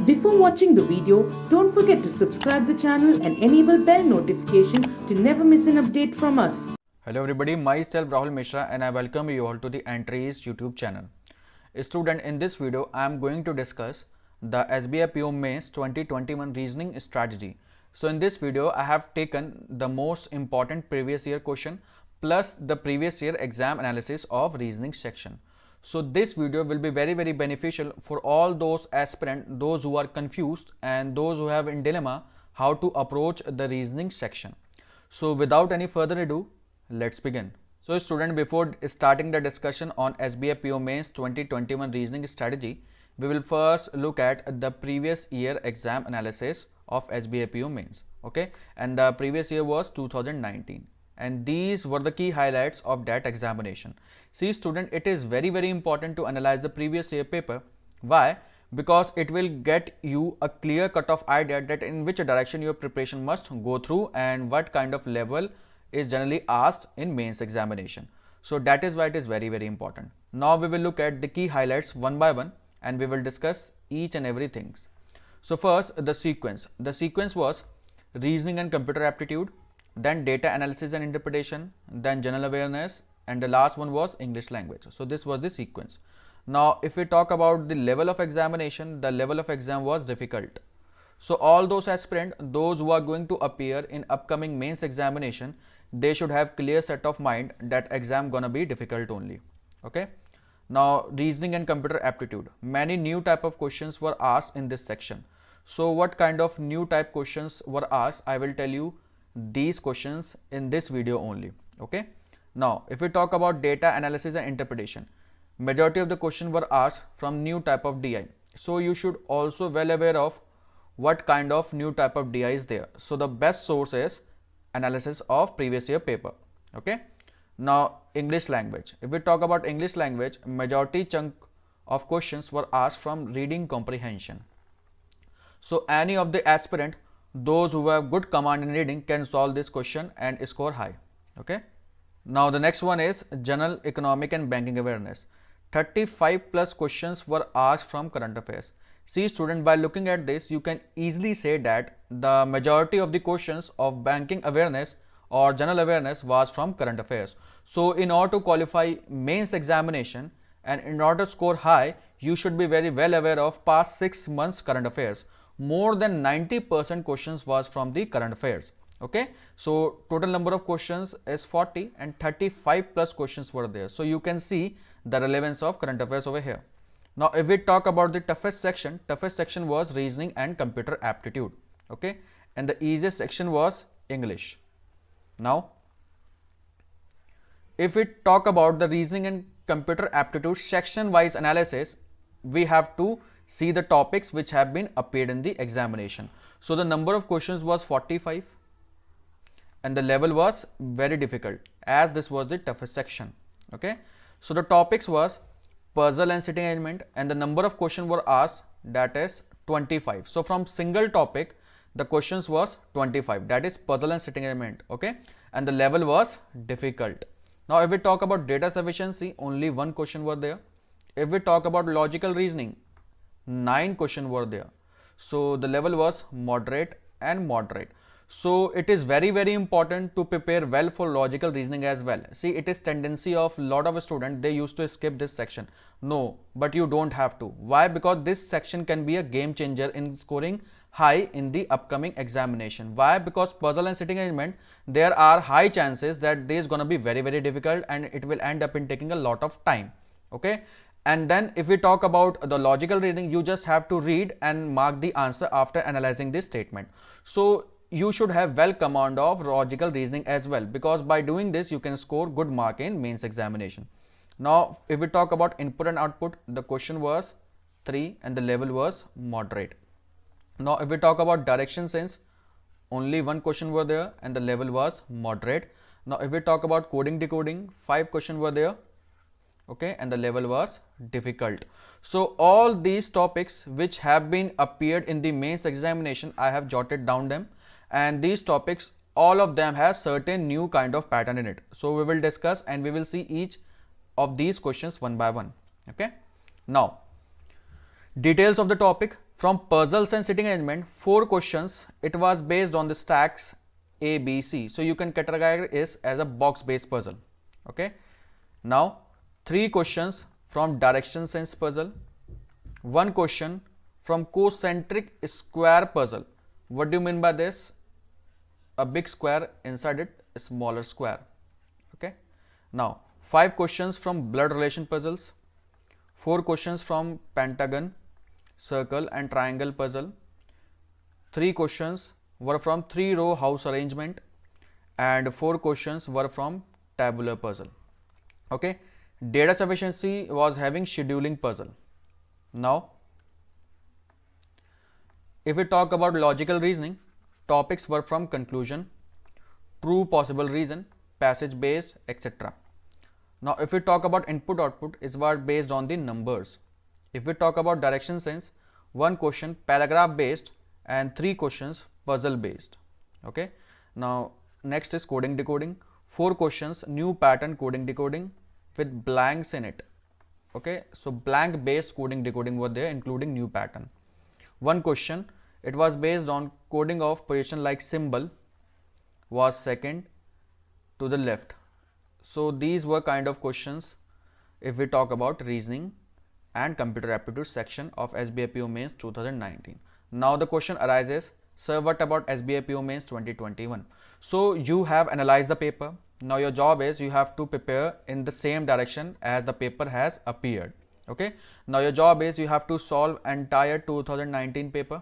Before watching the video, don't forget to subscribe the channel and enable bell notification to never miss an update from us. Hello everybody, myself Rahul Mishra and I welcome you all to the Entry's YouTube channel. Student, in this video I am going to discuss the SBI PO Mains 2021 reasoning strategy. So in this video I have taken the most important previous year question plus the previous year exam analysis of reasoning section. So this video will be very beneficial for all those aspirants, those who are confused and those who have in dilemma how to approach the reasoning section. So without any further ado, let's begin. So student, before starting the discussion on SBI PO Mains 2021 reasoning strategy, we will first look at the previous year exam analysis of SBI PO Mains. Okay, and the previous year was 2019. And these were the key highlights of that examination. See student, it is very important to analyze the previous year paper. Why? Because it will get you a clear cut of idea that in which direction your preparation must go through and what kind of level is generally asked in mains examination. So that is why it is very important. Now we will look at the key highlights one by one and we will discuss each and everything. So first, the sequence. The sequence was reasoning and computer aptitude, then data analysis and interpretation, then general awareness, and the last one was English language. So this was the sequence. Now if we talk about the level of examination, the level of exam was difficult. So all those aspirants, those who are going to appear in upcoming mains examination, they should have clear set of mind that exam gonna be difficult only. Okay. Now reasoning and computer aptitude, many new type of questions were asked in this section. So what kind of new type questions were asked, I will tell you these questions in this video only. Okay. Now if we talk about data analysis and interpretation, majority of the questions were asked from new type of DI. So you should also well aware of what kind of new type of DI is there. So the best source is analysis of previous year paper. Okay. Now English language, if we talk about English language, majority chunk of questions were asked from reading comprehension. So any of the aspirant, those who have good command in reading can solve this question and score high. Okay. Now the next one is general economic and banking awareness. 35 plus questions were asked from current affairs. See student, by looking at this you can easily say that the majority of the questions of banking awareness or general awareness was from current affairs. So in order to qualify mains examination and in order to score high, you should be very well aware of past 6 months current affairs. More than 90% questions was from the current affairs. Okay, so total number of questions is 40 and 35 plus questions were there. So you can see the relevance of current affairs over here. Now if we talk about the toughest section was reasoning and computer aptitude. Okay, and the easiest section was English. Now if we talk about the reasoning and computer aptitude section wise analysis, we have to see the topics which have been appeared in the examination. So the number of questions was 45 and the level was very difficult as this was the toughest section. Okay, so the topics was puzzle and sitting arrangement and the number of questions were asked, that is 25. So from single topic the questions was 25, that is puzzle and sitting arrangement. Okay, and the level was difficult. Now if we talk about data sufficiency, only one question were there. If we talk about logical reasoning, 9 questions were there. So the level was moderate and moderate. So it is very important to prepare well for logical reasoning as well. See, it is tendency of lot of students, they used to skip this section. No, but you don't have to. Why? Because this section can be a game changer in scoring high in the upcoming examination. Why? Because puzzle and sitting arrangement, there are high chances that this is gonna be very difficult and it will end up in taking a lot of time. Okay. And then if we talk about the logical reasoning, you just have to read and mark the answer after analyzing this statement. So you should have well command of logical reasoning as well, because by doing this you can score good mark in mains examination. Now if we talk about input and output, the question was 3 and the level was moderate. Now if we talk about direction sense, only one question were there and the level was moderate. Now if we talk about coding decoding, 5 questions were there. Okay, and the level was difficult. So all these topics which have been appeared in the mains examination, I have jotted down them, and these topics, all of them has certain new kind of pattern in it. So we will discuss and we will see each of these questions one by one. Okay, now details of the topic. From puzzles and sitting arrangement, 4 questions, it was based on the stacks A, B, C. So you can categorize it as a box based puzzle. Okay. Now 3 questions from direction sense puzzle, 1 question from concentric square puzzle. What do you mean by this? A big square, inside it a smaller square. Okay. Now 5 questions from blood relation puzzles, 4 questions from pentagon, circle and triangle puzzle, 3 questions were from 3-row house arrangement, and 4 questions were from tabular puzzle. Okay. Data sufficiency was having scheduling puzzle. Now if we talk about logical reasoning, topics were from conclusion, true possible reason, passage based, etc. Now if we talk about input output, it was based on the numbers. If we talk about direction sense, 1 question paragraph based and 3 questions puzzle based. Okay. Now next is coding decoding, 4 questions new pattern coding decoding with blanks in it. Okay. So blank based coding decoding were there, including new pattern. 1 question, it was based on coding of position like symbol was second to the left. So these were kind of questions if we talk about reasoning and computer aptitude section of SBI PO Mains 2019. Now the question arises, sir, what about SBI PO Mains 2021? So you have analyzed the paper. Now your job is you have to prepare in the same direction as the paper has appeared. Okay. Now your job is you have to solve entire 2019 paper,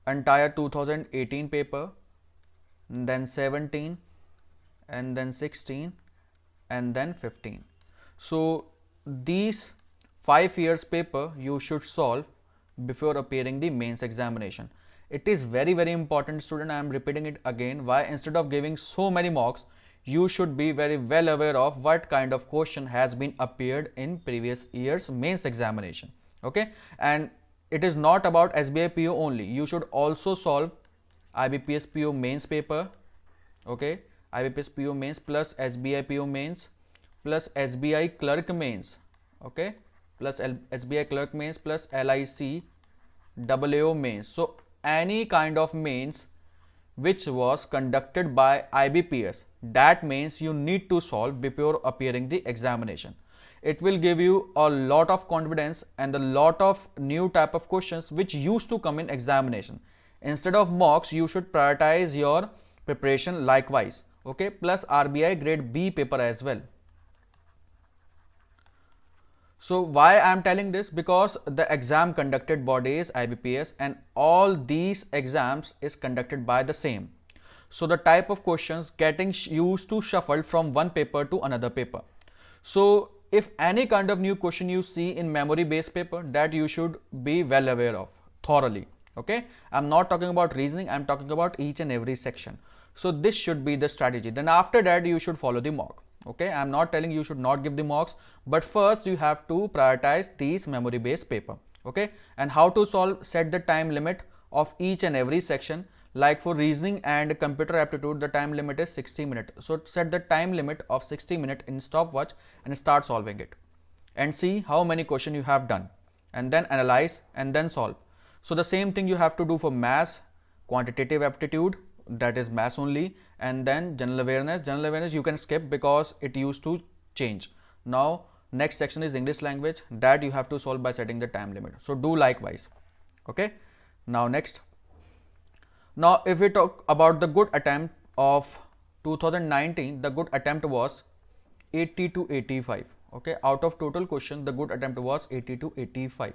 entire 2018 paper, then 17, and then 16, and then 15. So these 5 years paper you should solve before appearing the mains examination. It is very important, student. I am repeating it again. Why? Instead of giving so many marks, you should be very well aware of what kind of question has been appeared in previous year's mains examination. Okay. And it is not about SBI PO only. You should also solve IBPS PO mains paper. Okay. IBPS PO mains plus SBI PO mains plus SBI clerk mains. Okay. Plus SBI clerk mains plus LIC AAO mains. So any kind of mains which was conducted by IBPS, that means you need to solve before appearing the examination. It will give you a lot of confidence and a lot of new type of questions which used to come in examination. Instead of mocks, you should prioritize your preparation likewise. Okay, plus RBI grade B paper as well. So why I am telling this? Because the exam conducted body is IBPS and all these exams is conducted by the same. So the type of questions getting used to shuffle from one paper to another paper. So if any kind of new question you see in memory based paper, that you should be well aware of thoroughly. Okay, I'm not talking about reasoning, I'm talking about each and every section. So this should be the strategy. Then after that you should follow the mock. Okay, I'm not telling you should not give the mocks, but first you have to prioritize these memory based paper. Okay, and how to solve, set the time limit of each and every section. Like for reasoning and computer aptitude, the time limit is 60 minutes. So set the time limit of 60 minutes in stopwatch and start solving it and see how many questions you have done, and then analyze and then solve. So the same thing you have to do for maths, quantitative aptitude, that is maths only, and then general awareness. General awareness you can skip because it used to change. Now next section is English language, that you have to solve by setting the time limit. So do likewise. Okay, now next. Now if we talk about the good attempt of 2019, the good attempt was 80 to 85. Okay, out of total question the good attempt was 80 to 85.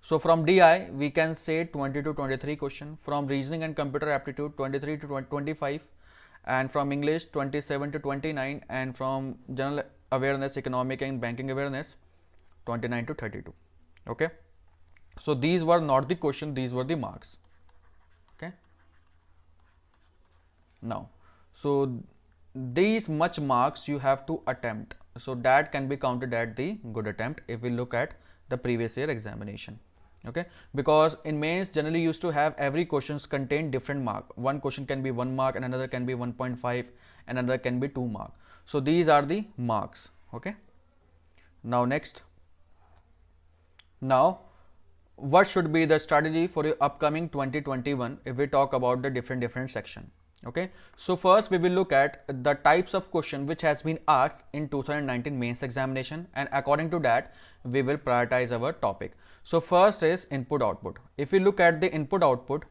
So from DI we can say 20 to 23 question, from reasoning and computer aptitude 23 to 25, and from English 27 to 29, and from general awareness, economic and banking awareness 29 to 32. Okay, so these were not the question, these were the marks. Okay, now so these much marks you have to attempt, so that can be counted at the good attempt if we look at the previous year examination. Okay, because in mains generally used to have every questions contain different mark. One question can be 1 mark and another can be 1.5 and another can be 2 mark. So these are the marks. Okay, now next. Now what should be the strategy for your upcoming 2021 if we talk about the different section. Okay, so first we will look at the types of question which has been asked in 2019 mains examination, and according to that we will prioritize our topic. So first is input output. If you look at the input output,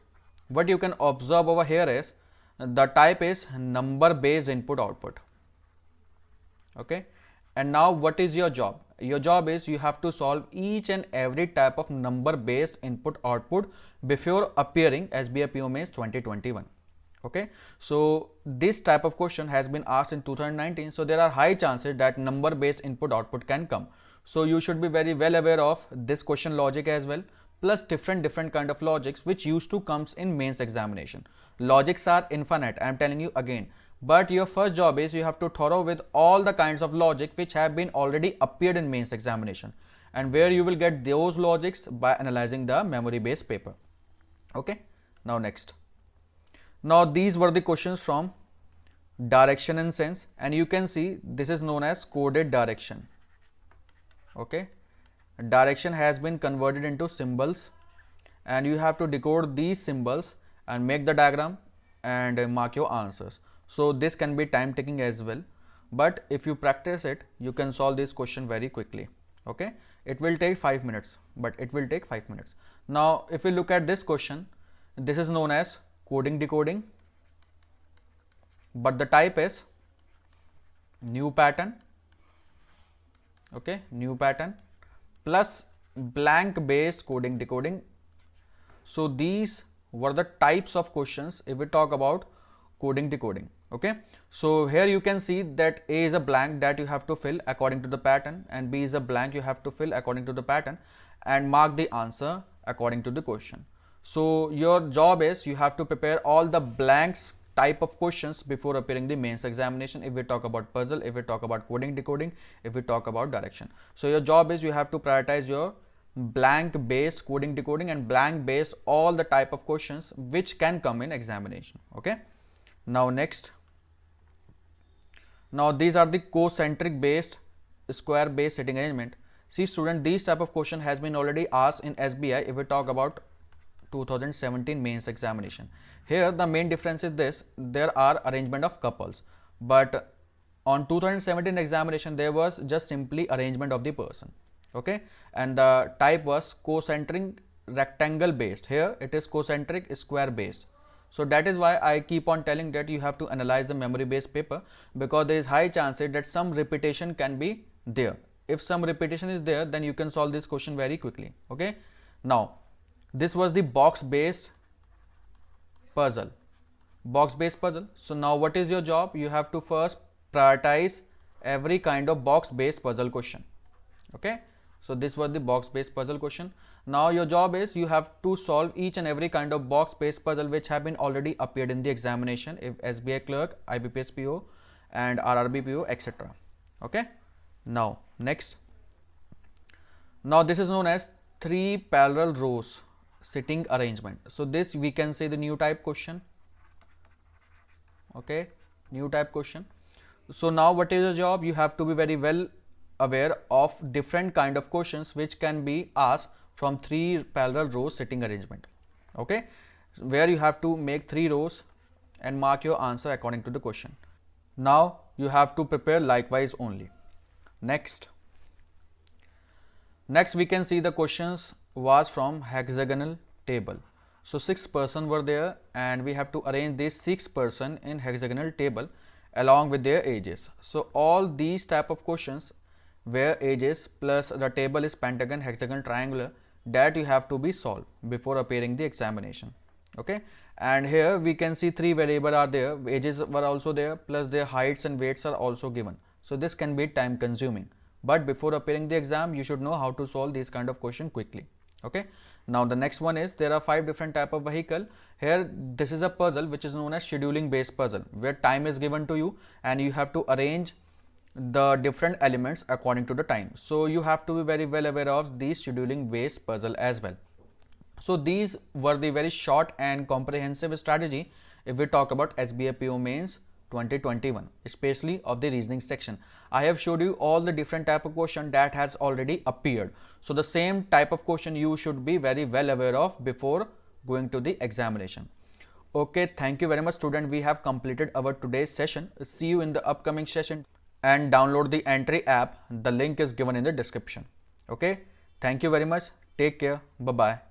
what you can observe over here is the type is number based input output. Okay, and now what is your job? Your job is you have to solve each and every type of number based input output before appearing SBI PO Mains 2021. Okay, so this type of question has been asked in 2019, so there are high chances that number based input output can come. So you should be very well aware of this question logic as well, plus different kind of logics which used to comes in mains examination. Logics are infinite, I am telling you again, but your first job is you have to thorough with all the kinds of logic which have been already appeared in mains examination, and where you will get those logics by analyzing the memory based paper. Okay, now next. Now these were the questions from direction and sense, and you can see this is known as coded direction. Okay, direction has been converted into symbols, and you have to decode these symbols and make the diagram and mark your answers. So this can be time taking as well, but if you practice it, you can solve this question very quickly. Okay, it will take 5 minutes, but it will take 5 minutes. Now if we look at this question, this is known as coding decoding, but the type is new pattern. Okay, new pattern plus blank based coding decoding. So these were the types of questions if we talk about coding decoding. Okay, so here you can see that A is a blank that you have to fill according to the pattern, and B is a blank you have to fill according to the pattern, and mark the answer according to the question. So your job is you have to prepare all the blanks type of questions before appearing the mains examination. If we talk about puzzle, if we talk about coding decoding, if we talk about direction. So your job is you have to prioritize your blank based coding decoding and blank based all the type of questions which can come in examination. Okay, now next. Now these are the concentric based square based setting arrangement. See student, these type of question has been already asked in SBI if we talk about 2017 mains examination. Here the main difference is this: there are arrangement of couples, but on 2017 examination there was just simply arrangement of the person. Okay, and the type was concentric rectangle based. Here it is concentric square based. So that is why I keep on telling that you have to analyze the memory based paper, because there is high chances that some repetition can be there. If some repetition is there, then you can solve this question very quickly. Okay, now this was the box based puzzle. Box based puzzle. So now what is your job? You have to first prioritize every kind of box based puzzle question. Okay, so this was the box based puzzle question. Now your job is you have to solve each and every kind of box based puzzle which have been already appeared in the examination, if SBI clerk, IBPS PO and RRB PO, etc. Okay, now next. Now this is known as 3 parallel rows sitting arrangement. So this we can say the new type question. Okay, new type question. So now what is your job? You have to be very well aware of different kind of questions which can be asked from 3 parallel rows sitting arrangement. Okay, where you have to make 3 rows and mark your answer according to the question. Now you have to prepare likewise only. Next we can see the questions was from hexagonal table. So 6 persons were there, and we have to arrange these 6 persons in hexagonal table along with their ages. So all these type of questions where ages plus the table is pentagon, hexagon, triangular, that you have to be solved before appearing the examination. Okay, and here we can see 3 variables are there, ages were also there, plus their heights and weights are also given. So this can be time consuming, but before appearing the exam you should know how to solve these kind of question quickly. Okay, now the next one is there are 5 different type of vehicle. Here this is a puzzle which is known as scheduling based puzzle, where time is given to you and you have to arrange the different elements according to the time. So you have to be very well aware of these scheduling based puzzle as well. So these were the very short and comprehensive strategy if we talk about SBI PO Mains 2021, especially of the reasoning section. I have showed you all the different type of question that has already appeared. So the same type of question you should be very well aware of before going to the examination. Okay, thank you very much student. We have completed our today's session. See you in the upcoming session and download the Entri app. The link is given in the description. Okay, thank you very much. Take care. Bye-bye.